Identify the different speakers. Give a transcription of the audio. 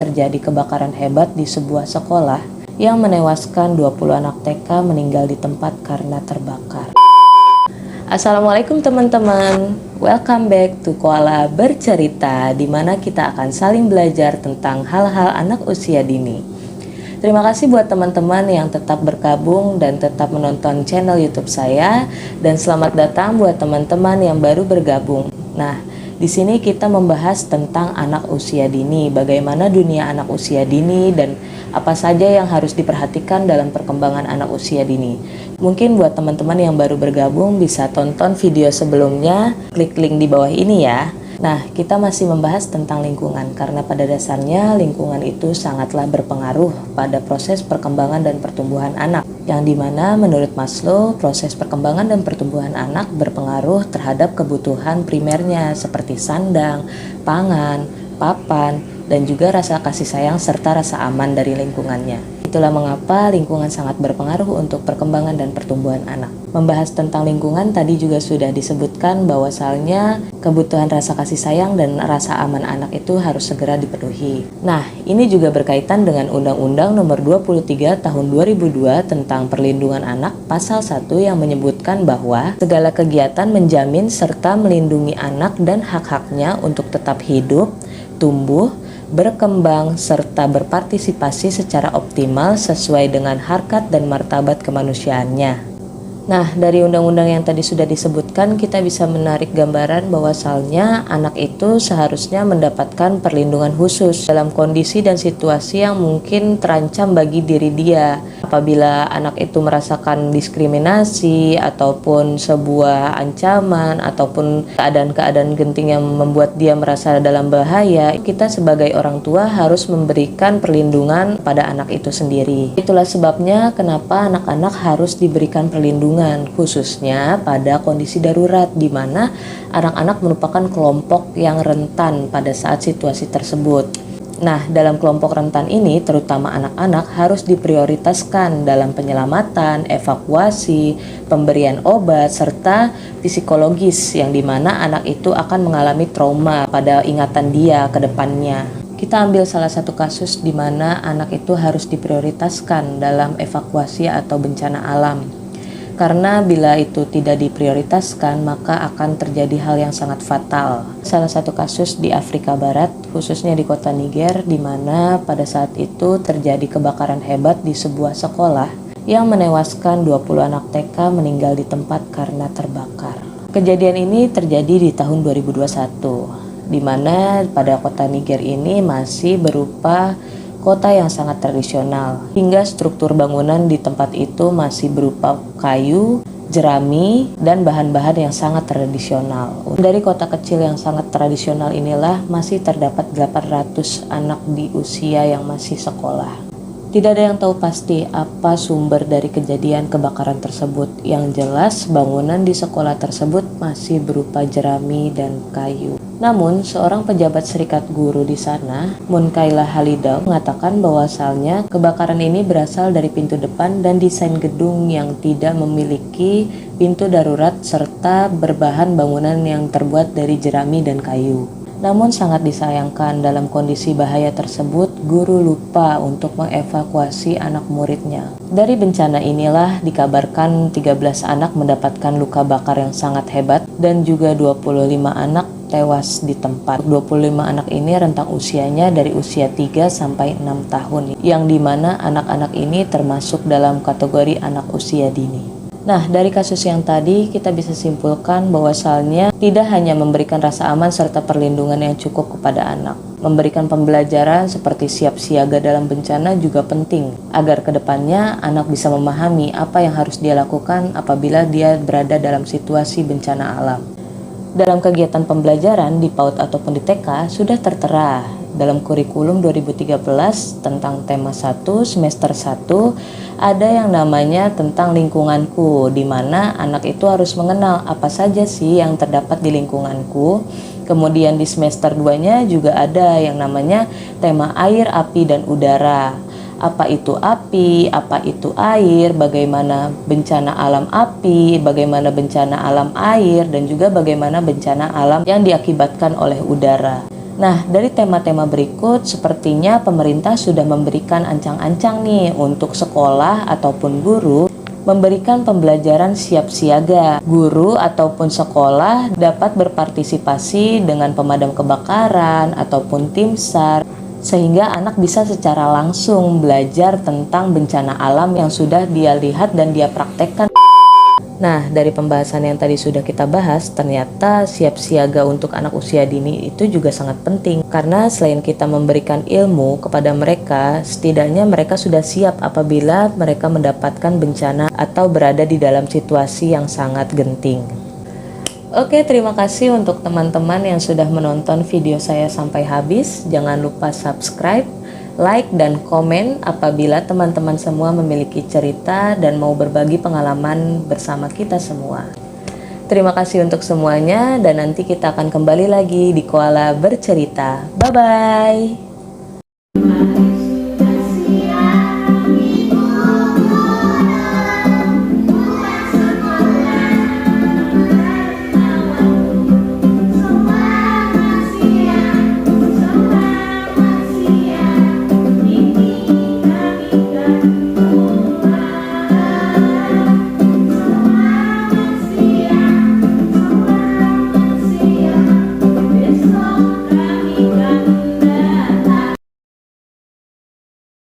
Speaker 1: Terjadi kebakaran hebat di sebuah sekolah yang menewaskan 20 anak TK meninggal di tempat karena terbakar. Assalamualaikum teman-teman, welcome back to Koala Bercerita, di mana kita akan saling belajar tentang hal-hal anak usia dini. Terima kasih buat teman-teman yang tetap bergabung dan tetap menonton channel YouTube saya, dan selamat datang buat teman-teman yang baru bergabung. Nah, di sini kita membahas tentang anak usia dini, bagaimana dunia anak usia dini dan apa saja yang harus diperhatikan dalam perkembangan anak usia dini. Mungkin buat teman-teman yang baru bergabung bisa tonton video sebelumnya, klik link di bawah ini ya. Nah, kita masih membahas tentang lingkungan karena pada dasarnya lingkungan itu sangatlah berpengaruh pada proses perkembangan dan pertumbuhan anak. Yang dimana menurut Maslow, proses perkembangan dan pertumbuhan anak berpengaruh terhadap kebutuhan primernya seperti sandang, pangan, papan, dan juga rasa kasih sayang serta rasa aman dari lingkungannya. Itulah mengapa lingkungan sangat berpengaruh untuk perkembangan dan pertumbuhan anak. Membahas tentang lingkungan tadi juga sudah disebutkan bahwasalnya kebutuhan rasa kasih sayang dan rasa aman anak itu harus segera dipenuhi. Nah, ini juga berkaitan dengan Undang-Undang Nomor 23 Tahun 2002 tentang Perlindungan Anak Pasal 1 yang menyebutkan bahwa segala kegiatan menjamin serta melindungi anak dan hak-haknya untuk tetap hidup, tumbuh, berkembang, serta berpartisipasi secara optimal sesuai dengan harkat dan martabat kemanusiaannya. Nah, dari undang-undang yang tadi sudah disebutkan, kita bisa menarik gambaran bahwasalnya anak itu seharusnya mendapatkan perlindungan khusus dalam kondisi dan situasi yang mungkin terancam bagi diri dia. Apabila anak itu merasakan diskriminasi ataupun sebuah ancaman ataupun keadaan-keadaan genting yang membuat dia merasa dalam bahaya, kita sebagai orang tua harus memberikan perlindungan pada anak itu sendiri. Itulah sebabnya kenapa anak-anak harus diberikan perlindungan, khususnya pada kondisi darurat di mana anak-anak merupakan kelompok yang rentan pada saat situasi tersebut. Nah, dalam kelompok rentan ini, terutama anak-anak harus diprioritaskan dalam penyelamatan, evakuasi, pemberian obat, serta psikologis yang dimana anak itu akan mengalami trauma pada ingatan dia ke depannya. Kita ambil salah satu kasus di mana anak itu harus diprioritaskan dalam evakuasi atau bencana alam. Karena bila itu tidak diprioritaskan, maka akan terjadi hal yang sangat fatal. Salah satu kasus di Afrika Barat, khususnya di kota Niger, di mana pada saat itu terjadi kebakaran hebat di sebuah sekolah yang menewaskan 20 anak TK meninggal di tempat karena terbakar. Kejadian ini terjadi di tahun 2021, di mana pada kota Niger ini masih berupa kota yang sangat tradisional, hingga struktur bangunan di tempat itu masih berupa kayu, jerami, dan bahan-bahan yang sangat tradisional. Dari kota kecil yang sangat tradisional inilah masih terdapat 800 anak di usia yang masih sekolah. Tidak ada yang tahu pasti apa sumber dari kejadian kebakaran tersebut. Yang jelas bangunan di sekolah tersebut masih berupa jerami dan kayu. Namun, seorang pejabat serikat guru di sana, Munkaila Halidau, mengatakan bahwasalnya kebakaran ini berasal dari pintu depan dan desain gedung yang tidak memiliki pintu darurat serta berbahan bangunan yang terbuat dari jerami dan kayu. Namun sangat disayangkan dalam kondisi bahaya tersebut, guru lupa untuk mengevakuasi anak muridnya. Dari bencana inilah dikabarkan 13 anak mendapatkan luka bakar yang sangat hebat dan juga 25 anak tewas di tempat. 25 anak ini rentang usianya dari usia 3 sampai 6 tahun, yang dimana anak-anak ini termasuk dalam kategori anak usia dini. Nah, dari kasus yang tadi kita bisa simpulkan bahwasalnya tidak hanya memberikan rasa aman serta perlindungan yang cukup kepada anak. Memberikan pembelajaran seperti siap siaga dalam bencana juga penting, agar kedepannya anak bisa memahami apa yang harus dia lakukan apabila dia berada dalam situasi bencana alam. Dalam kegiatan pembelajaran di PAUD ataupun di TK sudah tertera dalam kurikulum 2013 tentang tema 1 semester 1 ada yang namanya tentang lingkunganku, di mana anak itu harus mengenal apa saja sih yang terdapat di lingkunganku. Kemudian di semester 2-nya juga ada yang namanya tema air, api, dan udara. Apa itu api, apa itu air, bagaimana bencana alam api, bagaimana bencana alam air, dan juga bagaimana bencana alam yang diakibatkan oleh udara. Nah, dari tema-tema berikut, sepertinya pemerintah sudah memberikan ancang-ancang nih untuk sekolah ataupun guru memberikan pembelajaran siap siaga. Guru ataupun sekolah dapat berpartisipasi dengan pemadam kebakaran ataupun tim SAR, sehingga anak bisa secara langsung belajar tentang bencana alam yang sudah dia lihat dan dia praktekkan. Nah, dari pembahasan yang tadi sudah kita bahas, ternyata siap siaga untuk anak usia dini itu juga sangat penting. Karena selain kita memberikan ilmu kepada mereka, setidaknya mereka sudah siap apabila mereka mendapatkan bencana atau berada di dalam situasi yang sangat genting. Oke, terima kasih untuk teman-teman yang sudah menonton video saya sampai habis. Jangan lupa subscribe, like, dan komen apabila teman-teman semua memiliki cerita dan mau berbagi pengalaman bersama kita semua. Terima kasih untuk semuanya, dan nanti kita akan kembali lagi di Koala Bercerita. Bye-bye!